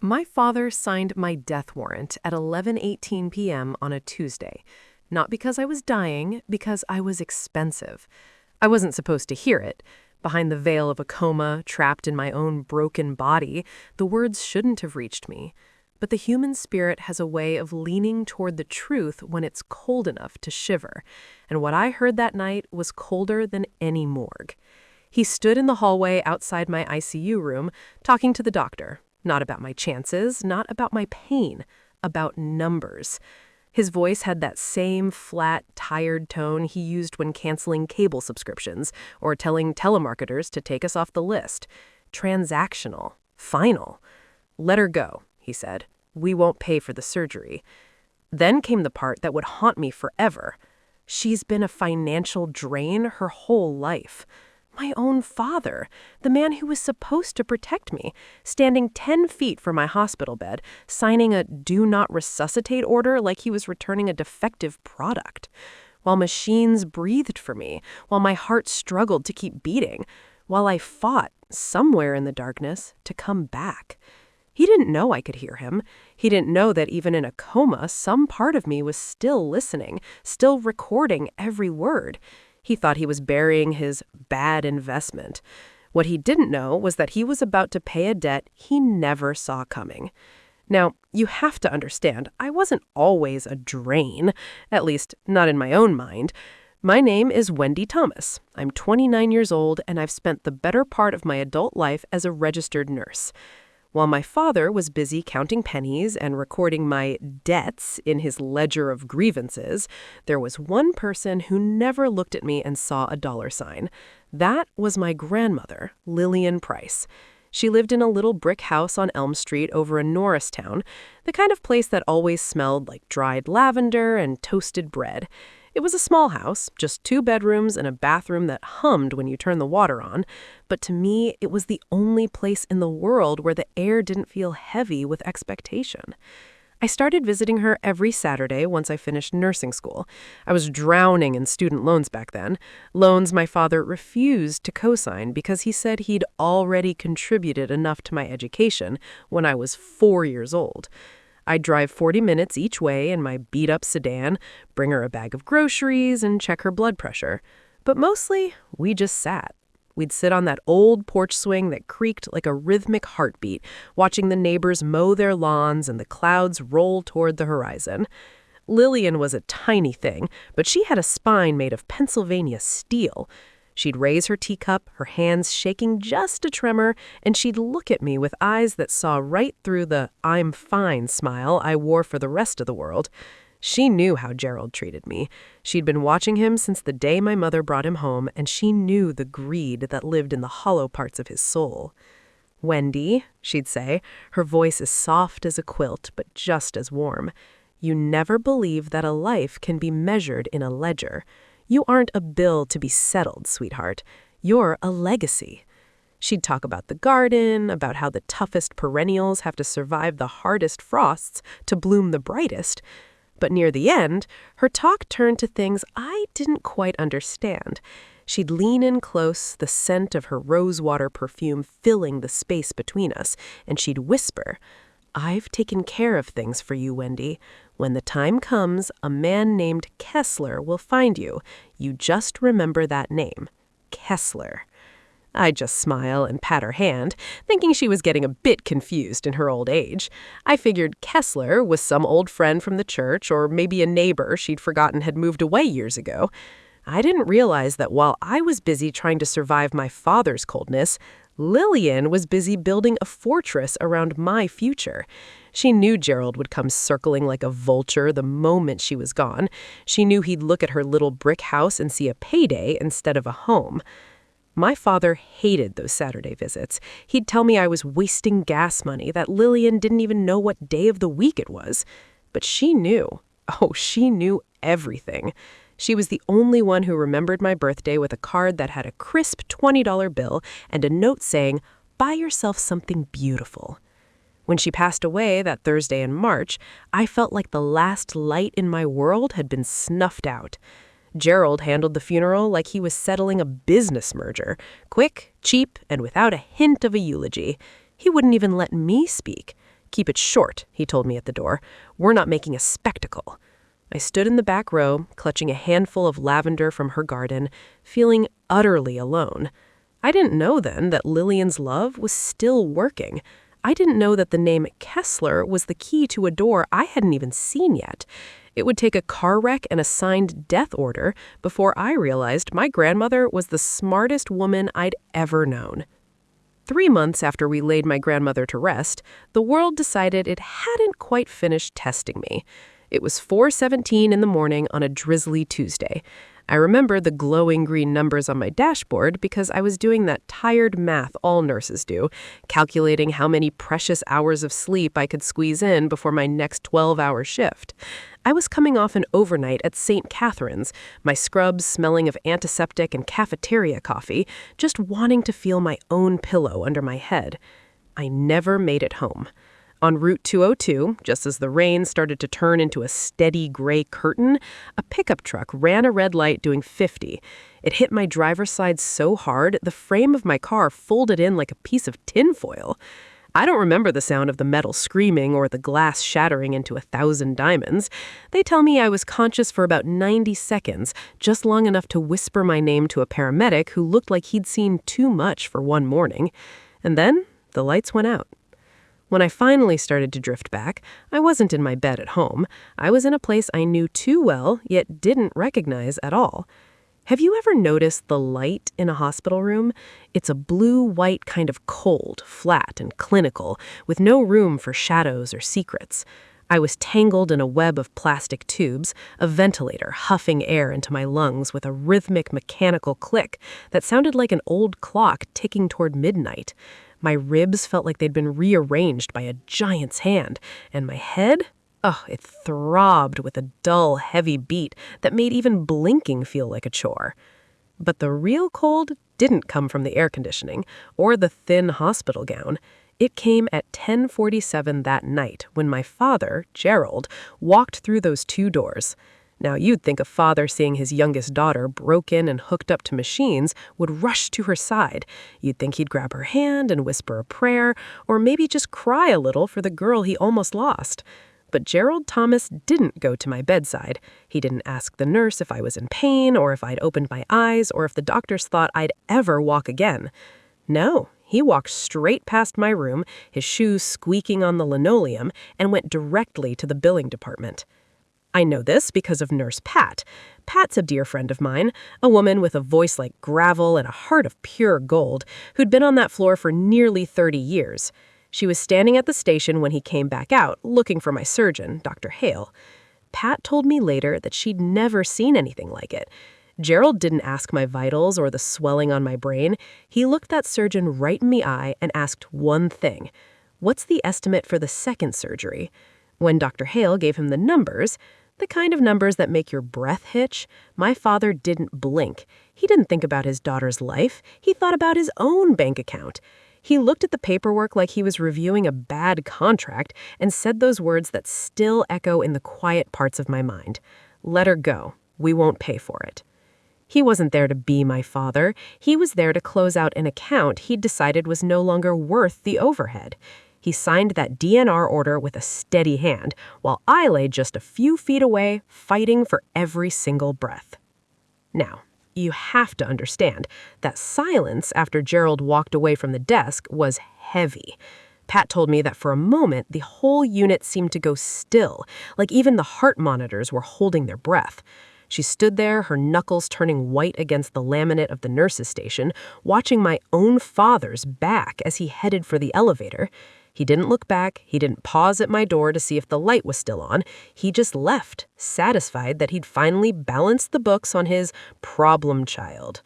My father signed my death warrant at 11:18 p.m. on a Tuesday. Not because I was dying, because I was expensive. I wasn't supposed to hear it. Behind the veil of a coma, trapped in my own broken body, the words shouldn't have reached me. But the human spirit has a way of leaning toward the truth when it's cold enough to shiver. And what I heard that night was colder than any morgue. He stood in the hallway outside my ICU room, talking to the doctor. Not about my chances, not about my pain, about numbers. His voice had that same flat, tired tone he used when canceling cable subscriptions or telling telemarketers to take us off the list. Transactional. Final. "Let her go," he said. "We won't pay for the surgery." Then came the part that would haunt me forever. She's been a financial drain her whole life. My own father, the man who was supposed to protect me, standing 10 feet from my hospital bed, signing a do not resuscitate order like he was returning a defective product. While machines breathed for me, while my heart struggled to keep beating, while I fought, somewhere in the darkness, to come back. He didn't know I could hear him. He didn't know that even in a coma, some part of me was still listening, still recording every word. He thought he was burying his bad investment. What he didn't know was that he was about to pay a debt he never saw coming. Now, you have to understand, I wasn't always a drain, at least not in my own mind. My name is Wendy Thomas. I'm 29 years old, and I've spent the better part of my adult life as a registered nurse. While my father was busy counting pennies and recording my debts in his ledger of grievances, there was one person who never looked at me and saw a dollar sign. That was my grandmother, Lillian Price. She lived in a little brick house on Elm Street over in Norristown, the kind of place that always smelled like dried lavender and toasted bread. It was a small house, just 2 bedrooms and a bathroom that hummed when you turned the water on, but to me, it was the only place in the world where the air didn't feel heavy with expectation. I started visiting her every Saturday once I finished nursing school. I was drowning in student loans back then, loans my father refused to co-sign because he said he'd already contributed enough to my education when I was 4 years old. I'd drive 40 minutes each way in my beat-up sedan, bring her a bag of groceries, and check her blood pressure. But mostly, we just sat. We'd sit on that old porch swing that creaked like a rhythmic heartbeat, watching the neighbors mow their lawns and the clouds roll toward the horizon. Lillian was a tiny thing, but she had a spine made of Pennsylvania steel. She'd raise her teacup, her hands shaking just a tremor, and she'd look at me with eyes that saw right through the "I'm fine" smile I wore for the rest of the world. She knew how Gerald treated me. She'd been watching him since the day my mother brought him home, and she knew the greed that lived in the hollow parts of his soul. "Wendy," she'd say, her voice as soft as a quilt, but just as warm, "you never believe that a life can be measured in a ledger. You aren't a bill to be settled, sweetheart. You're a legacy." She'd talk about the garden, about how the toughest perennials have to survive the hardest frosts to bloom the brightest. But near the end, her talk turned to things I didn't quite understand. She'd lean in close, the scent of her rosewater perfume filling the space between us, and she'd whisper, "I've taken care of things for you, Wendy. When the time comes, a man named Kessler will find you. You just remember that name. Kessler." I'd just smile and pat her hand, thinking she was getting a bit confused in her old age. I figured Kessler was some old friend from the church or maybe a neighbor she'd forgotten had moved away years ago. I didn't realize that while I was busy trying to survive my father's coldness, Lillian was busy building a fortress around my future. She knew Gerald would come circling like a vulture the moment she was gone. She knew he'd look at her little brick house and see a payday instead of a home. My father hated those Saturday visits. He'd tell me I was wasting gas money, that Lillian didn't even know what day of the week it was. But she knew. Oh, she knew everything. She was the only one who remembered my birthday with a card that had a crisp $20 bill and a note saying, "Buy yourself something beautiful." When she passed away that Thursday in March, I felt like the last light in my world had been snuffed out. Gerald handled the funeral like he was settling a business merger, quick, cheap, and without a hint of a eulogy. He wouldn't even let me speak. "Keep it short," he told me at the door. "We're not making a spectacle." I stood in the back row, clutching a handful of lavender from her garden, feeling utterly alone. I didn't know then that Lillian's love was still working. I didn't know that the name Kessler was the key to a door I hadn't even seen yet. It would take a car wreck and a signed death order before I realized my grandmother was the smartest woman I'd ever known. 3 months after we laid my grandmother to rest, the world decided it hadn't quite finished testing me. It was 4:17 in the morning on a drizzly Tuesday. I remember the glowing green numbers on my dashboard because I was doing that tired math all nurses do, calculating how many precious hours of sleep I could squeeze in before my next 12-hour shift. I was coming off an overnight at St. Catherine's, my scrubs smelling of antiseptic and cafeteria coffee, just wanting to feel my own pillow under my head. I never made it home. On Route 202, just as the rain started to turn into a steady gray curtain, a pickup truck ran a red light doing 50. It hit my driver's side so hard, the frame of my car folded in like a piece of tinfoil. I don't remember the sound of the metal screaming or the glass shattering into 1,000 diamonds. They tell me I was conscious for about 90 seconds, just long enough to whisper my name to a paramedic who looked like he'd seen too much for one morning. And then the lights went out. When I finally started to drift back, I wasn't in my bed at home. I was in a place I knew too well, yet didn't recognize at all. Have you ever noticed the light in a hospital room? It's a blue-white kind of cold, flat, and clinical, with no room for shadows or secrets. I was tangled in a web of plastic tubes, a ventilator huffing air into my lungs with a rhythmic mechanical click that sounded like an old clock ticking toward midnight. My ribs felt like they'd been rearranged by a giant's hand, and my head? It throbbed with a dull, heavy beat that made even blinking feel like a chore. But the real cold didn't come from the air conditioning or the thin hospital gown. It came at 10:47 that night when my father, Gerald, walked through those 2 doors. Now, you'd think a father seeing his youngest daughter broken and hooked up to machines would rush to her side. You'd think he'd grab her hand and whisper a prayer, or maybe just cry a little for the girl he almost lost. But Gerald Thomas didn't go to my bedside. He didn't ask the nurse if I was in pain, or if I'd opened my eyes, or if the doctors thought I'd ever walk again. No, he walked straight past my room, his shoes squeaking on the linoleum, and went directly to the billing department. I know this because of Nurse Pat. Pat's a dear friend of mine, a woman with a voice like gravel and a heart of pure gold, who'd been on that floor for nearly 30 years. She was standing at the station when he came back out, looking for my surgeon, Dr. Hale. Pat told me later that she'd never seen anything like it. Gerald didn't ask my vitals or the swelling on my brain. He looked that surgeon right in the eye and asked one thing. "What's the estimate for the second surgery?" When Dr. Hale gave him the numbers, the kind of numbers that make your breath hitch, my father didn't blink. He didn't think about his daughter's life. He thought about his own bank account. He looked at the paperwork like he was reviewing a bad contract and said those words that still echo in the quiet parts of my mind. "Let her go. We won't pay for it." He wasn't there to be my father. He was there to close out an account he'd decided was no longer worth the overhead. He signed that DNR order with a steady hand, while I lay just a few feet away, fighting for every single breath. Now, you have to understand that silence after Gerald walked away from the desk was heavy. Pat told me that for a moment, the whole unit seemed to go still, like even the heart monitors were holding their breath. She stood there, her knuckles turning white against the laminate of the nurse's station, watching my own father's back as he headed for the elevator. He didn't look back. He didn't pause at my door to see if the light was still on. He just left, satisfied that he'd finally balanced the books on his problem child.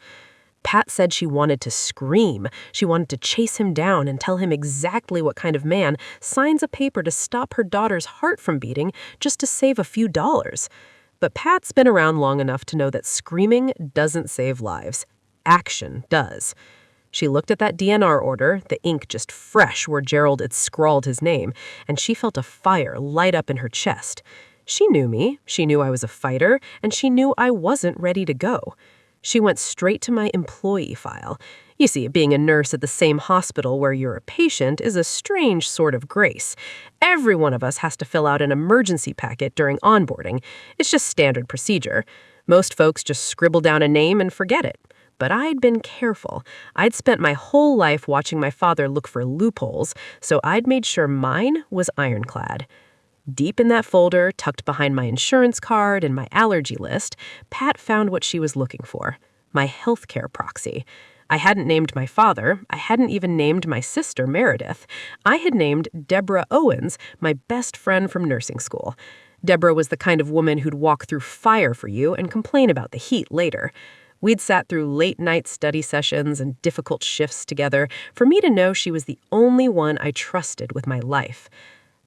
Pat said she wanted to scream. She wanted to chase him down and tell him exactly what kind of man signs a paper to stop her daughter's heart from beating just to save a few dollars. But Pat's been around long enough to know that screaming doesn't save lives. Action does. She looked at that DNR order, the ink just fresh where Gerald had scrawled his name, and she felt a fire light up in her chest. She knew me, she knew I was a fighter, and she knew I wasn't ready to go. She went straight to my employee file. You see, being a nurse at the same hospital where you're a patient is a strange sort of grace. Every one of us has to fill out an emergency packet during onboarding. It's just standard procedure. Most folks just scribble down a name and forget it. But I'd been careful. I'd spent my whole life watching my father look for loopholes, so I'd made sure mine was ironclad. Deep in that folder, tucked behind my insurance card and my allergy list, Pat found what she was looking for: my healthcare proxy. I hadn't named my father. I hadn't even named my sister, Meredith. I had named Deborah Owens, my best friend from nursing school. Deborah was the kind of woman who'd walk through fire for you and complain about the heat later. We'd sat through late-night study sessions and difficult shifts together for me to know she was the only one I trusted with my life.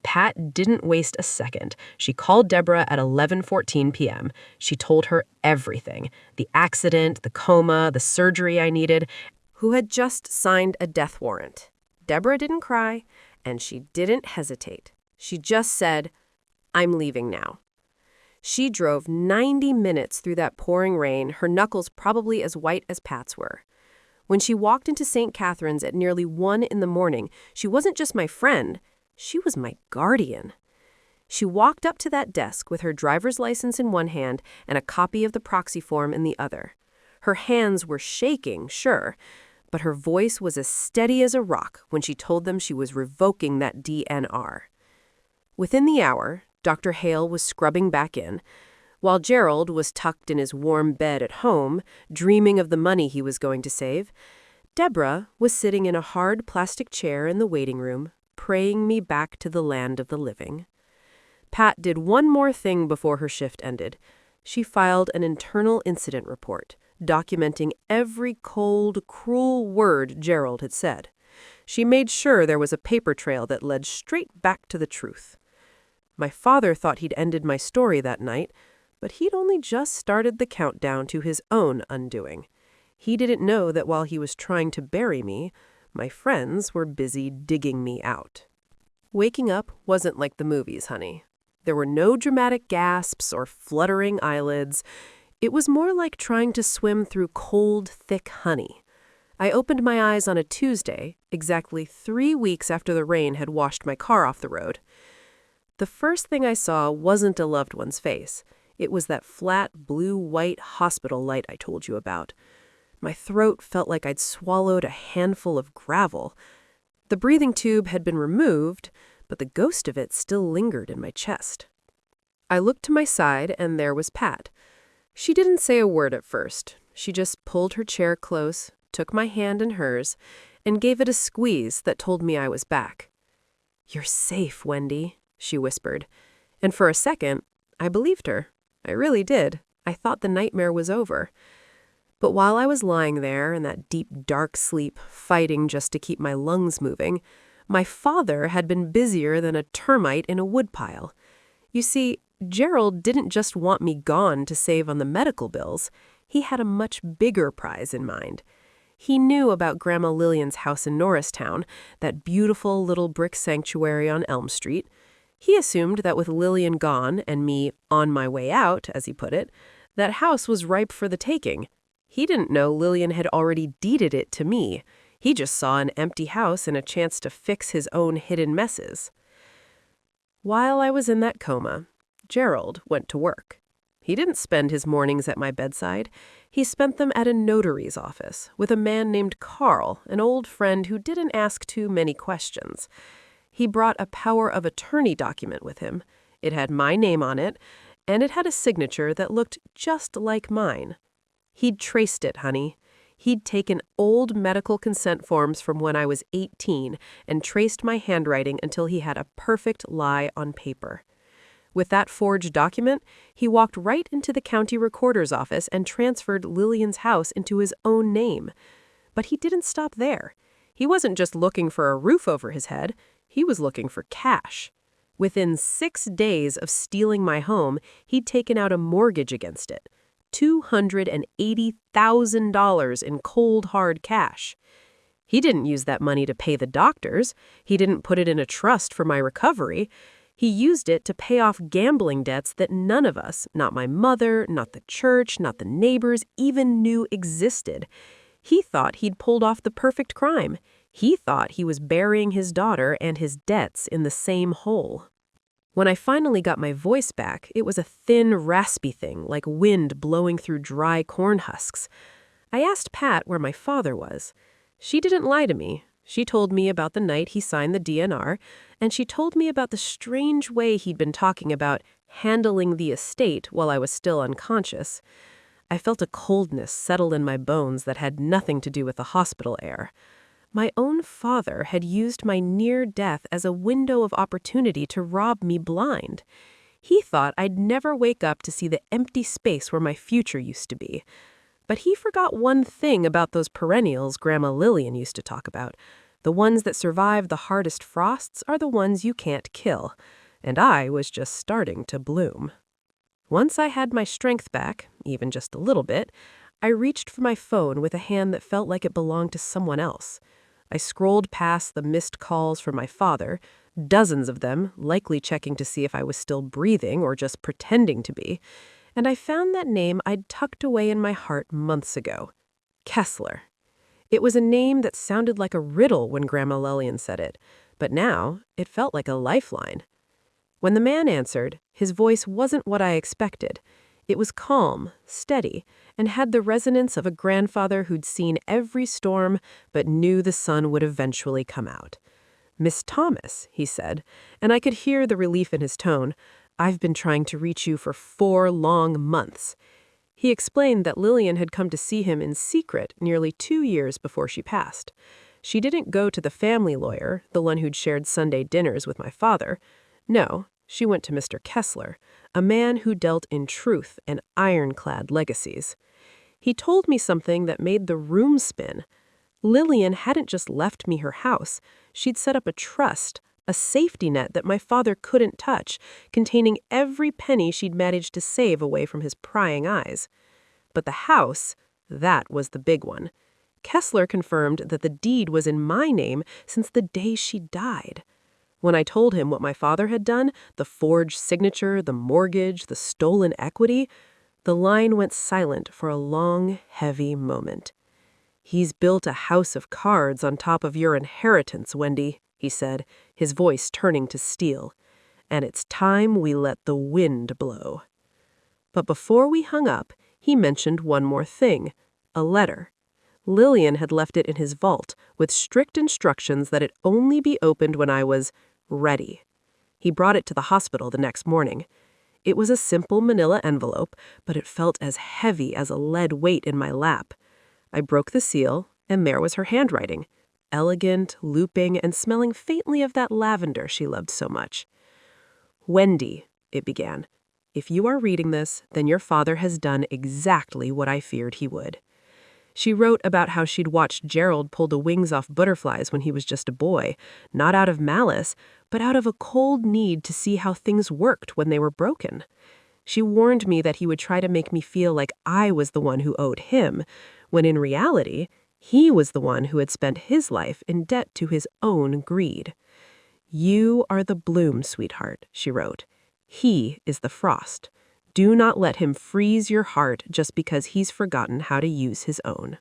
Pat didn't waste a second. She called Deborah at 11:14 p.m. She told her everything: the accident, the coma, the surgery I needed, who had just signed a death warrant. Deborah didn't cry, and she didn't hesitate. She just said, "I'm leaving now." She drove 90 minutes through that pouring rain, her knuckles probably as white as Pat's were. When she walked into St. Catherine's at nearly 1 in the morning, she wasn't just my friend, she was my guardian. She walked up to that desk with her driver's license in one hand and a copy of the proxy form in the other. Her hands were shaking, sure, but her voice was as steady as a rock when she told them she was revoking that DNR. Within the hour, Dr. Hale was scrubbing back in, while Gerald was tucked in his warm bed at home, dreaming of the money he was going to save. Deborah was sitting in a hard plastic chair in the waiting room, praying me back to the land of the living. Pat did one more thing before her shift ended. She filed an internal incident report, documenting every cold, cruel word Gerald had said. She made sure there was a paper trail that led straight back to the truth. My father thought he'd ended my story that night, but he'd only just started the countdown to his own undoing. He didn't know that while he was trying to bury me, my friends were busy digging me out. Waking up wasn't like the movies, honey. There were no dramatic gasps or fluttering eyelids. It was more like trying to swim through cold, thick honey. I opened my eyes on a Tuesday, exactly 3 weeks after the rain had washed my car off the road. The first thing I saw wasn't a loved one's face. It was that flat, blue-white hospital light I told you about. My throat felt like I'd swallowed a handful of gravel. The breathing tube had been removed, but the ghost of it still lingered in my chest. I looked to my side, and there was Pat. She didn't say a word at first. She just pulled her chair close, took my hand in hers, and gave it a squeeze that told me I was back. "You're safe, Wendy," she whispered. And for a second, I believed her. I really did. I thought the nightmare was over. But while I was lying there in that deep, dark sleep, fighting just to keep my lungs moving, my father had been busier than a termite in a woodpile. You see, Gerald didn't just want me gone to save on the medical bills. He had a much bigger prize in mind. He knew about Grandma Lillian's house in Norristown, that beautiful little brick sanctuary on Elm Street. He assumed that with Lillian gone and me on my way out, as he put it, that house was ripe for the taking. He didn't know Lillian had already deeded it to me. He just saw an empty house and a chance to fix his own hidden messes. While I was in that coma, Gerald went to work. He didn't spend his mornings at my bedside. He spent them at a notary's office with a man named Carl, an old friend who didn't ask too many questions. He brought a power of attorney document with him. It had my name on it, and it had a signature that looked just like mine. He'd traced it, honey. He'd taken old medical consent forms from when I was 18 and traced my handwriting until he had a perfect lie on paper. With that forged document, he walked right into the county recorder's office and transferred Lillian's house into his own name. But he didn't stop there. He wasn't just looking for a roof over his head. He was looking for cash. Within 6 days of stealing my home, he'd taken out a mortgage against it. $280,000 in cold, hard cash. He didn't use that money to pay the doctors. He didn't put it in a trust for my recovery. He used it to pay off gambling debts that none of us, not my mother, not the church, not the neighbors, even knew existed. He thought he'd pulled off the perfect crime. He thought he was burying his daughter and his debts in the same hole. When I finally got my voice back, it was a thin, raspy thing, like wind blowing through dry corn husks. I asked Pat where my father was. She didn't lie to me. She told me about the night he signed the DNR, and she told me about the strange way he'd been talking about handling the estate while I was still unconscious. I felt a coldness settle in my bones that had nothing to do with the hospital air. My own father had used my near death as a window of opportunity to rob me blind. He thought I'd never wake up to see the empty space where my future used to be. But he forgot one thing about those perennials Grandma Lillian used to talk about. The ones that survive the hardest frosts are the ones you can't kill. And I was just starting to bloom. Once I had my strength back, even just a little bit, I reached for my phone with a hand that felt like it belonged to someone else. I scrolled past the missed calls from my father, dozens of them, likely checking to see if I was still breathing or just pretending to be, and I found that name I'd tucked away in my heart months ago. Kessler. It was a name that sounded like a riddle when Grandma Lillian said it, but now it felt like a lifeline. When the man answered, his voice wasn't what I expected. It was calm, steady, and had the resonance of a grandfather who'd seen every storm but knew the sun would eventually come out. "Miss Thomas," he said, and I could hear the relief in his tone. "I've been trying to reach you for 4 long months." He explained that Lillian had come to see him in secret nearly 2 years before she passed. She didn't go to the family lawyer, the one who'd shared Sunday dinners with my father. No, she went to Mr. Kessler, a man who dealt in truth and iron-clad legacies. He told me something that made the room spin. Lillian hadn't just left me her house. She'd set up a trust, a safety net that my father couldn't touch, containing every penny she'd managed to save away from his prying eyes. But the house, that was the big one. Kessler confirmed that the deed was in my name since the day she died. When I told him what my father had done, the forged signature, the mortgage, the stolen equity, the line went silent for a long, heavy moment. "He's built a house of cards on top of your inheritance, Wendy," he said, his voice turning to steel. "And it's time we let the wind blow." But before we hung up, he mentioned one more thing, a letter. Lillian had left it in his vault, with strict instructions that it only be opened when I was ready. He brought it to the hospital the next morning. It was a simple manila envelope, but it felt as heavy as a lead weight in my lap. I broke the seal, and there was her handwriting, elegant, looping, and smelling faintly of that lavender she loved so much. "Wendy," it began, "if you are reading this, then your father has done exactly what I feared he would." She wrote about how she'd watched Gerald pull the wings off butterflies when he was just a boy, not out of malice, but out of a cold need to see how things worked when they were broken. She warned me that he would try to make me feel like I was the one who owed him, when in reality, he was the one who had spent his life in debt to his own greed. "You are the bloom, sweetheart," she wrote. "He is the frost. Do not let him freeze your heart just because he's forgotten how to use his own."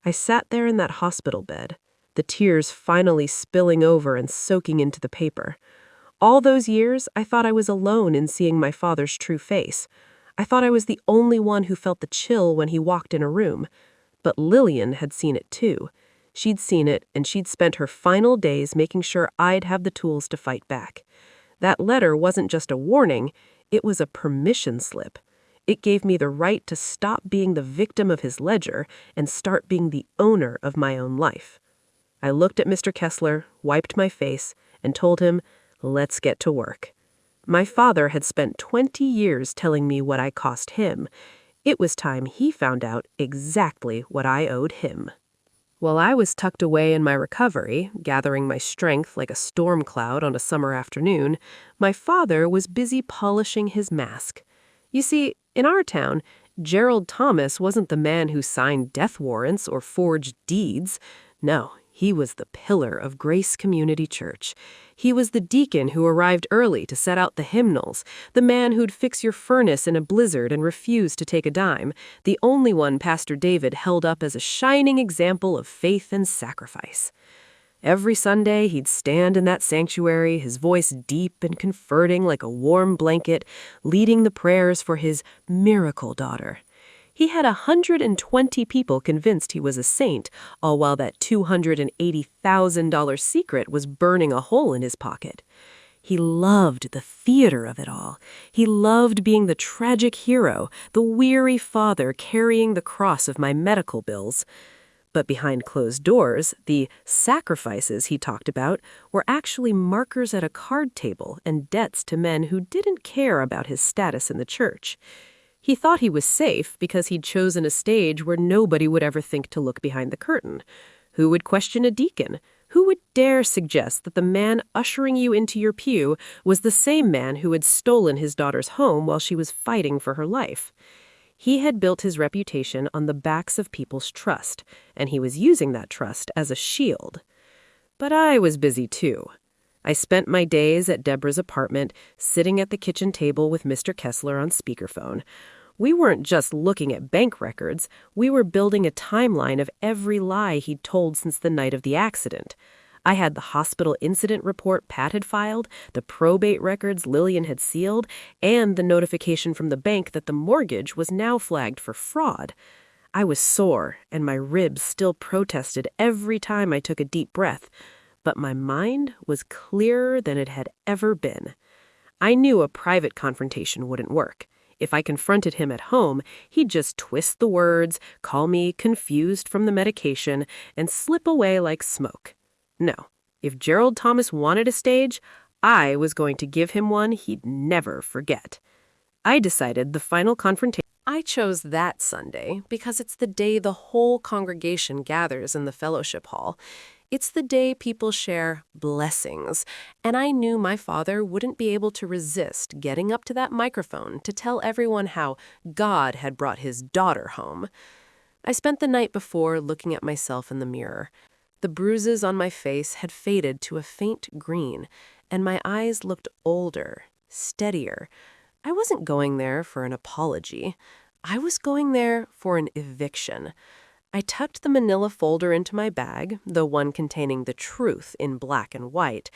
I sat there in that hospital bed, the tears finally spilling over and soaking into the paper. All those years, I thought I was alone in seeing my father's true face. I thought I was the only one who felt the chill when he walked in a room. But Lillian had seen it too. She'd seen it, and she'd spent her final days making sure I'd have the tools to fight back. That letter wasn't just a warning, it was a permission slip. It gave me the right to stop being the victim of his ledger and start being the owner of my own life. I looked at Mr. Kessler, wiped my face, and told him, "Let's get to work." My father had spent 20 years telling me what I cost him. It was time he found out exactly what I owed him. While I was tucked away in my recovery, gathering my strength like a storm cloud on a summer afternoon, my father was busy polishing his mask. You see, in our town, Gerald Thomas wasn't the man who signed death warrants or forged deeds. No, He was the pillar of Grace Community Church. He was the deacon who arrived early to set out the hymnals, the man who'd fix your furnace in a blizzard and refuse to take a dime, the only one Pastor David held up as a shining example of faith and sacrifice. Every Sunday, he'd stand in that sanctuary, his voice deep and comforting like a warm blanket, leading the prayers for his miracle daughter. He had 120 people convinced he was a saint, all while that $280,000 secret was burning a hole in his pocket. He loved the theater of it all. He loved being the tragic hero, the weary father carrying the cross of my medical bills. But behind closed doors, the sacrifices he talked about were actually markers at a card table and debts to men who didn't care about his status in the church. He thought he was safe because he'd chosen a stage where nobody would ever think to look behind the curtain. Who would question a deacon? Who would dare suggest that the man ushering you into your pew was the same man who had stolen his daughter's home while she was fighting for her life? He had built his reputation on the backs of people's trust, and he was using that trust as a shield. But I was busy too. I spent my days at Deborah's apartment, sitting at the kitchen table with Mr. Kessler on speakerphone. We weren't just looking at bank records, we were building a timeline of every lie he'd told since the night of the accident. I had the hospital incident report Pat had filed, the probate records Lillian had sealed, and the notification from the bank that the mortgage was now flagged for fraud. I was sore, and my ribs still protested every time I took a deep breath, but my mind was clearer than it had ever been. I knew a private confrontation wouldn't work. If I confronted him at home, he'd just twist the words, call me confused from the medication, and slip away like smoke. No, if Gerald Thomas wanted a stage, I was going to give him one he'd never forget. I decided the final confrontation. I chose that Sunday because it's the day the whole congregation gathers in the fellowship hall. It's the day people share blessings, and I knew my father wouldn't be able to resist getting up to that microphone to tell everyone how God had brought his daughter home. I spent the night before looking at myself in the mirror. The bruises on my face had faded to a faint green, and my eyes looked older, steadier. I wasn't going there for an apology. I was going there for an eviction. I tucked the manila folder into my bag, the one containing the truth in black and white,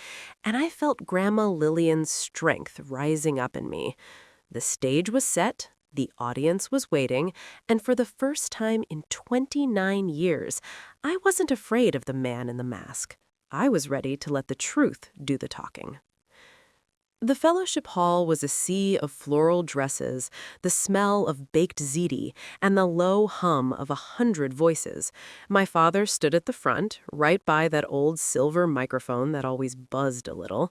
and I felt Grandma Lillian's strength rising up in me. The stage was set, the audience was waiting, and for the first time in 29 years, I wasn't afraid of the man in the mask. I was ready to let the truth do the talking. The fellowship hall was a sea of floral dresses, the smell of baked ziti, and the low hum of 100 voices. My father stood at the front, right by that old silver microphone that always buzzed a little.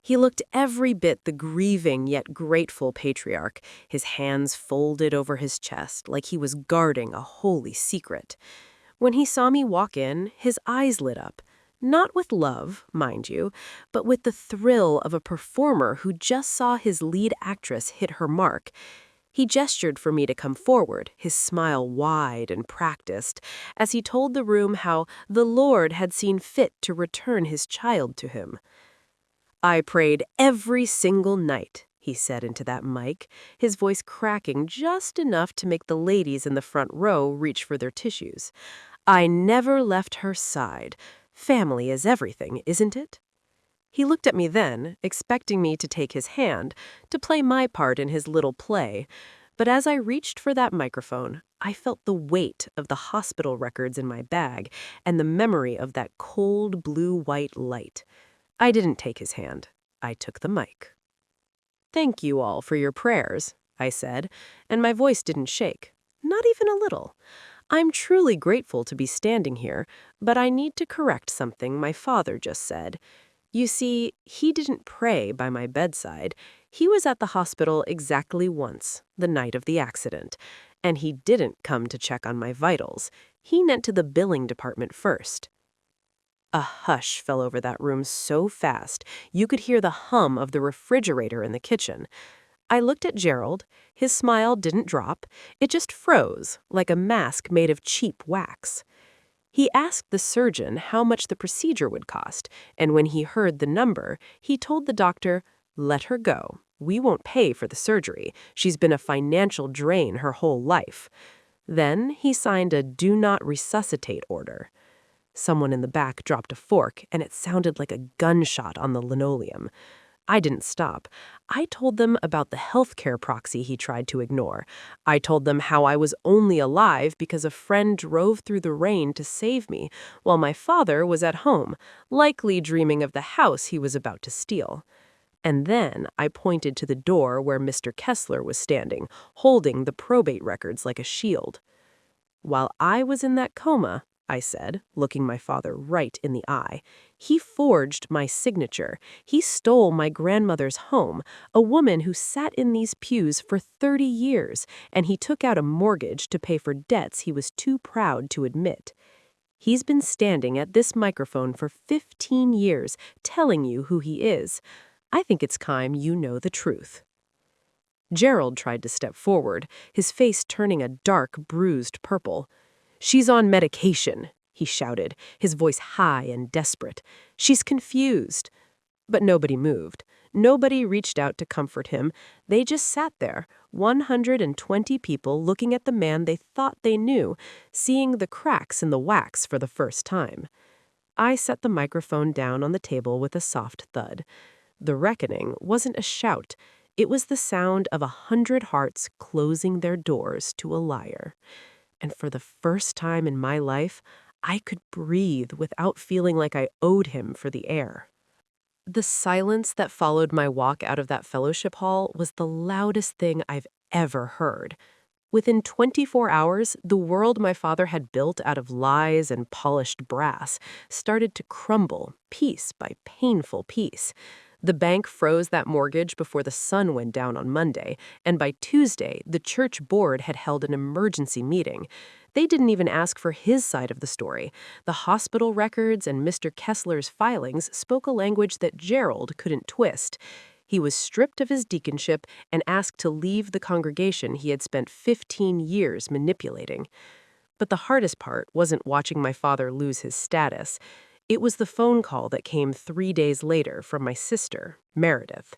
He looked every bit the grieving yet grateful patriarch, his hands folded over his chest like he was guarding a holy secret. When he saw me walk in, his eyes lit up. Not with love, mind you, but with the thrill of a performer who just saw his lead actress hit her mark. He gestured for me to come forward, his smile wide and practiced, as he told the room how the Lord had seen fit to return his child to him. I prayed every single night, he said into that mic, his voice cracking just enough to make the ladies in the front row reach for their tissues. I never left her side. Family is everything, isn't it? He looked at me then, expecting me to take his hand, to play my part in his little play. But as I reached for that microphone, I felt the weight of the hospital records in my bag and the memory of that cold blue-white light. I didn't take his hand. I took the mic. "Thank you all for your prayers," I said, and my voice didn't shake. Not even a little. I'm truly grateful to be standing here, but I need to correct something my father just said. You see, he didn't pray by my bedside. He was at the hospital exactly once, the night of the accident, and he didn't come to check on my vitals. He went to the billing department first. A hush fell over that room so fast you could hear the hum of the refrigerator in the kitchen. I looked at Gerald. His smile didn't drop. It just froze, like a mask made of cheap wax. He asked the surgeon how much the procedure would cost, and when he heard the number, he told the doctor, "Let her go. We won't pay for the surgery. She's been a financial drain her whole life." Then he signed a "do not resuscitate" order. Someone in the back dropped a fork, and it sounded like a gunshot on the linoleum. I didn't stop. I told them about the healthcare proxy he tried to ignore. I told them how I was only alive because a friend drove through the rain to save me, while my father was at home, likely dreaming of the house he was about to steal. And then I pointed to the door where Mr. Kessler was standing, holding the probate records like a shield. "While I was in that coma," I said, looking my father right in the eye, "he forged my signature. He stole my grandmother's home, a woman who sat in these pews for 30 years, and he took out a mortgage to pay for debts he was too proud to admit. He's been standing at this microphone for 15 years, telling you who he is. I think it's time you know the truth." Gerald tried to step forward, his face turning a dark, bruised purple. "She's on medication," he shouted, his voice high and desperate. "She's confused." But nobody moved. Nobody reached out to comfort him. They just sat there, 120 people looking at the man they thought they knew, seeing the cracks in the wax for the first time. I set the microphone down on the table with a soft thud. The reckoning wasn't a shout. It was the sound of 100 hearts closing their doors to a liar. And for the first time in my life, I could breathe without feeling like I owed him for the air. The silence that followed my walk out of that fellowship hall was the loudest thing I've ever heard. Within 24 hours, the world my father had built out of lies and polished brass started to crumble, piece by painful piece. The bank froze that mortgage before the sun went down on Monday, and by Tuesday, the church board had held an emergency meeting. They didn't even ask for his side of the story. The hospital records and Mr. Kessler's filings spoke a language that Gerald couldn't twist. He was stripped of his deaconship and asked to leave the congregation he had spent 15 years manipulating. But the hardest part wasn't watching my father lose his status. It was the phone call that came 3 days later from my sister, Meredith.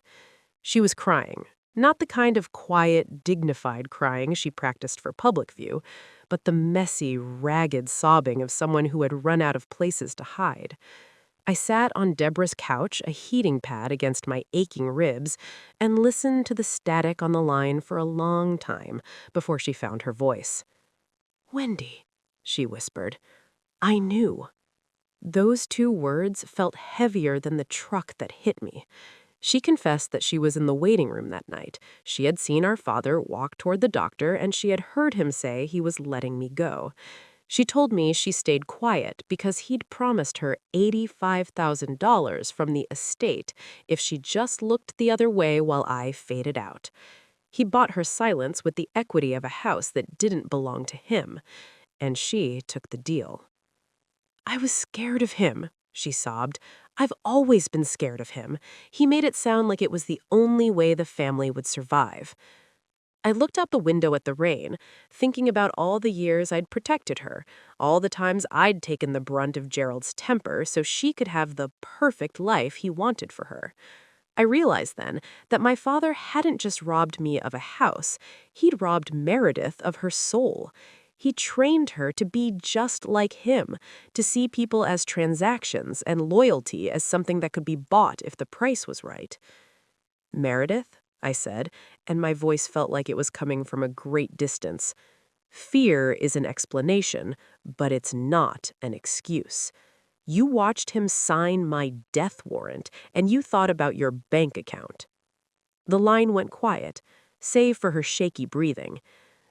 She was crying. Not the kind of quiet, dignified crying she practiced for public view, but the messy, ragged sobbing of someone who had run out of places to hide. I sat on Deborah's couch, a heating pad against my aching ribs, and listened to the static on the line for a long time before she found her voice. "Wendy," she whispered. "I knew." Those 2 words felt heavier than the truck that hit me. She confessed that she was in the waiting room that night. She had seen our father walk toward the doctor, and she had heard him say he was letting me go. She told me she stayed quiet because he'd promised her $85,000 from the estate if she just looked the other way while I faded out. He bought her silence with the equity of a house that didn't belong to him, and she took the deal. "I was scared of him," she sobbed. "I've always been scared of him. He made it sound like it was the only way the family would survive." I looked out the window at the rain, thinking about all the years I'd protected her, all the times I'd taken the brunt of Gerald's temper so she could have the perfect life he wanted for her. I realized then that my father hadn't just robbed me of a house, he'd robbed Meredith of her soul. He trained her to be just like him, to see people as transactions and loyalty as something that could be bought if the price was right. "Meredith?" I said, and my voice felt like it was coming from a great distance. "Fear is an explanation, but it's not an excuse. You watched him sign my death warrant, and you thought about your bank account." The line went quiet, save for her shaky breathing.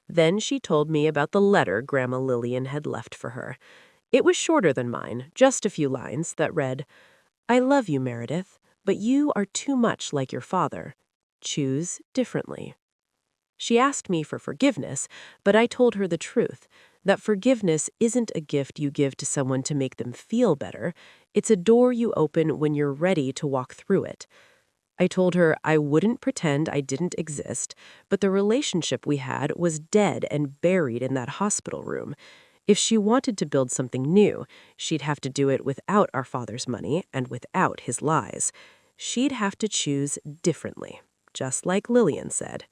Then she told me about the letter Grandma Lillian had left for her. It was shorter than mine, just a few lines, that read, "I love you, Meredith, but you are too much like your father. Choose differently." She asked me for forgiveness, but I told her the truth, that forgiveness isn't a gift you give to someone to make them feel better. It's a door you open when you're ready to walk through it. I told her I wouldn't pretend I didn't exist, but the relationship we had was dead and buried in that hospital room. If she wanted to build something new, she'd have to do it without our father's money and without his lies. She'd have to choose differently, just like Lillian said.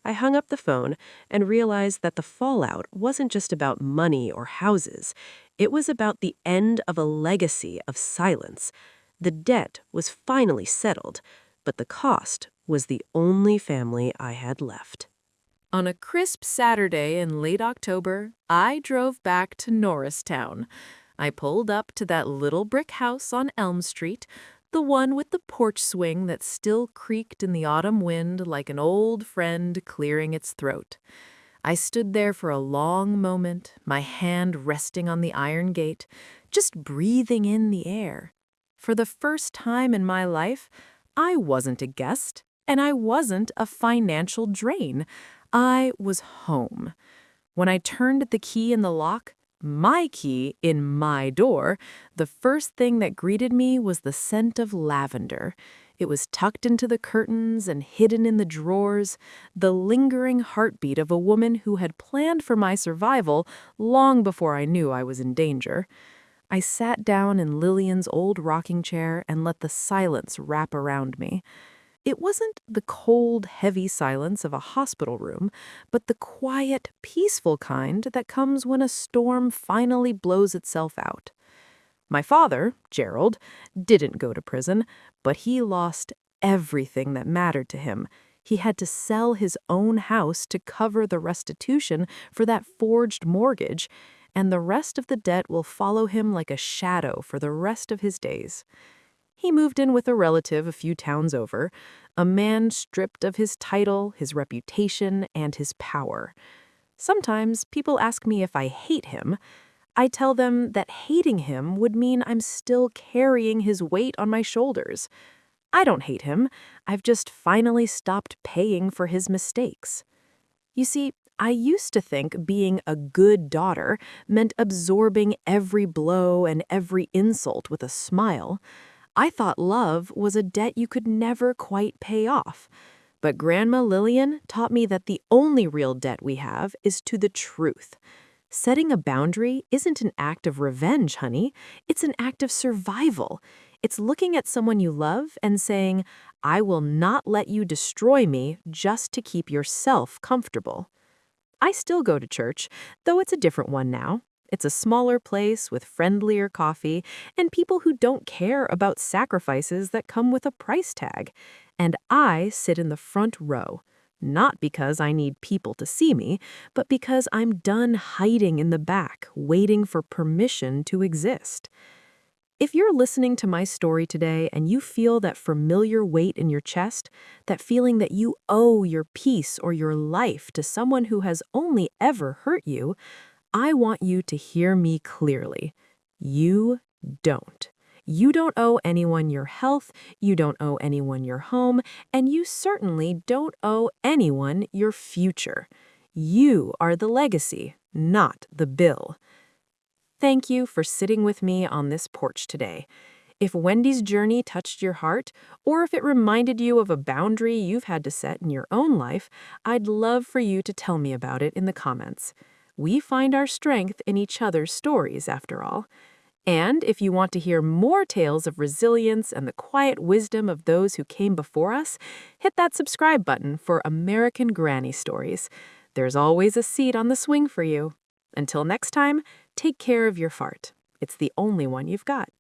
I hung up the phone and realized that the fallout wasn't just about money or houses. It was about the end of a legacy of silence. The debt was finally settled, but the cost was the only family I had left. On a crisp Saturday in late October, I drove back to Norristown. I pulled up to that little brick house on Elm Street, the one with the porch swing that still creaked in the autumn wind like an old friend clearing its throat. I stood there for a long moment, my hand resting on the iron gate, just breathing in the air. For the first time in my life, I wasn't a guest, and I wasn't a financial drain. I was home. When I turned the key in the lock, my key in my door, the first thing that greeted me was the scent of lavender. It was tucked into the curtains and hidden in the drawers, the lingering heartbeat of a woman who had planned for my survival long before I knew I was in danger. I sat down in Lillian's old rocking chair and let the silence wrap around me. It wasn't the cold, heavy silence of a hospital room, but the quiet, peaceful kind that comes when a storm finally blows itself out. My father, Gerald, didn't go to prison, but he lost everything that mattered to him. He had to sell his own house to cover the restitution for that forged mortgage, and the rest of the debt will follow him like a shadow for the rest of his days. He moved in with a relative a few towns over, a man stripped of his title, his reputation, and his power. Sometimes people ask me if I hate him. I tell them that hating him would mean I'm still carrying his weight on my shoulders. I don't hate him. I've just finally stopped paying for his mistakes. You see, I used to think being a good daughter meant absorbing every blow and every insult with a smile. I thought love was a debt you could never quite pay off. But Grandma Lillian taught me that the only real debt we have is to the truth. Setting a boundary isn't an act of revenge, honey. It's an act of survival. It's looking at someone you love and saying, I will not let you destroy me just to keep yourself comfortable. I still go to church, though it's a different one now. It's a smaller place with friendlier coffee and people who don't care about sacrifices that come with a price tag. And I sit in the front row, not because I need people to see me, but because I'm done hiding in the back, waiting for permission to exist. If you're listening to my story today and you feel that familiar weight in your chest, that feeling that you owe your peace or your life to someone who has only ever hurt you, I want you to hear me clearly. You don't. You don't owe anyone your health, you don't owe anyone your home, and you certainly don't owe anyone your future. You are the legacy, not the bill. Thank you for sitting with me on this porch today. If Wendy's journey touched your heart, or if it reminded you of a boundary you've had to set in your own life, I'd love for you to tell me about it in the comments. We find our strength in each other's stories, after all. And if you want to hear more tales of resilience and the quiet wisdom of those who came before us, hit that subscribe button for American Granny Stories. There's always a seat on the swing for you. Until next time, take care of your fart. It's the only one you've got.